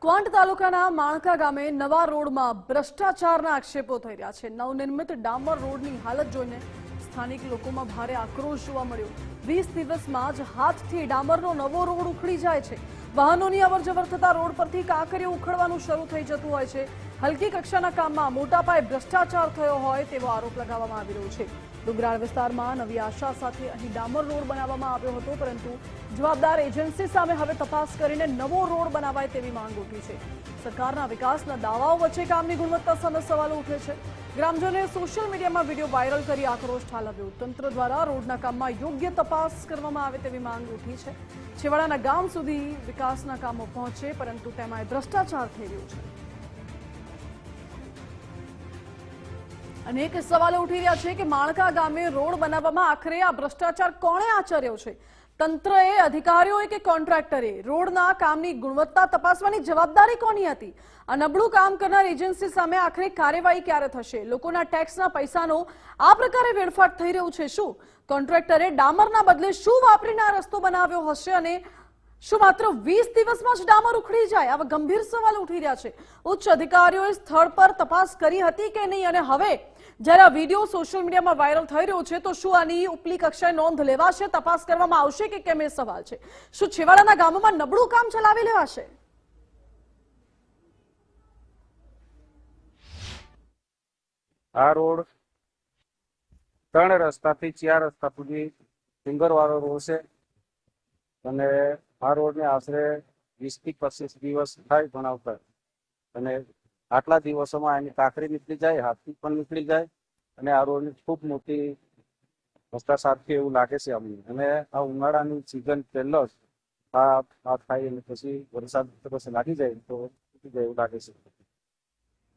ક્વોંટ તાલુકાના માણકા ગામે નવા રોડમાં ભ્રષ્ટાચારના આક્ષેપો થઈ રહ્યા છે। નવનિર્મિત ડામર રોડની હાલત જોઈને સ્થાનિક લોકોમાં ભારે આક્રોશ જોવા મળ્યો। 20 દિવસમાં જ હાથથી ડામરનો નવો રોડ ઉખડી જાય છે। વાહનોની અવરજવર થતા રોડ પરથી કાંકરીઓ ઉખડવાનું શરૂ થઈ જતું હોય છે। હલકી કક્ષાના કામમાં મોટા પાયે ભ્રષ્ટાચાર થયો હોય તેવો આરોપ લગાવવામાં આવી રહ્યો છે। ડુંગરાળ વિસ્તારમાં નવી આશા સાથે અહીં ડામર રોડ બનાવવામાં આવ્યો હતો, પરંતુ જવાબદાર એજન્સી સામે હવે તપાસ કરીને નવો રોડ બનાવાય તેવી માંગ ઉઠી છે। સરકારના વિકાસના દાવાઓ વચ્ચે કામની ગુણવત્તા સામે સવાલો ઉઠે છે। ગ્રામજનોએ સોશિયલ મીડિયામાં વિડીયો વાયરલ કરી આક્રોશ ઠાલવ્યો। તંત્ર દ્વારા રોડના કામમાં યોગ્ય તપાસ કરવામાં આવે તેવી માંગ ઉઠી છે। છેવાડાના ગામ સુધી વિકાસના કામો પહોંચે, પરંતુ તેમાં ભ્રષ્ટાચાર થઈ રહ્યો છે। અનેક સવાલો ઉઠી રહ્યા છે કે માણકા ગામે રોડ બનાવવામાં આખરે આ ભ્રષ્ટાચાર કોણે આચર્યો છે? તંત્રએ, અધિકારીઓએ કે કોન્ટ્રાક્ટરે? રોડના કામની ગુણવત્તા તપાસવાની જવાબદારી કોની હતી? આ નબળું કામ કરનાર એજન્સી સામે આખરે કાર્યવાહી ક્યારે થશે? લોકોના ટેક્સના પૈસાનો આ પ્રકારે વેડફાટ થઈ રહ્યું છે। શું કોન્ટ્રાક્ટરે ડામરના બદલે શું વાપરીને આ રસ્તો બનાવ્યો હશે? અને શું માત્ર 20 દિવસમાં જ ડામર ઉખડી જાય? આવા ગંભીર સવાલ ઉઠી રહ્યા છે। ઉચ્ચ અધિકારીઓએ સ્થળ પર તપાસ કરી હતી કે નહીં? અને હવે જ્યારે આ વિડીયો સોશિયલ મીડિયામાં વાયરલ થઈ રહ્યો છે, તો શું આની ઉપલી કક્ષાએ નોંધ લેવાશે? તપાસ કરવામાં આવશે કે કેમ? એ સવાલ છે। શું છેવાડાના ગામોમાં નબળું કામ ચલાવી લેવાશે? આ રોડ 3 રસ્તાથી 4 રસ્તા સુધી ડુંગરવાળો રોડ છે અને આ રોડને આશરે 20 થી 25 દિવસ થાય બનાવતા, અને આટલા દિવસોમાં એની કાંકરી નીકળી જાય, હાથથી પણ નીકળી જાય, અને આ રોડની ખૂબ મોટી ભ્રષ્ટાચાર છે એવું લાગે છે અમને। અને આ ઉનાળાની સિઝન પહેલો જ આ થાય, અને પછી વરસાદ પછી લાગી જાય તો તૂટી જાય એવું લાગે છે।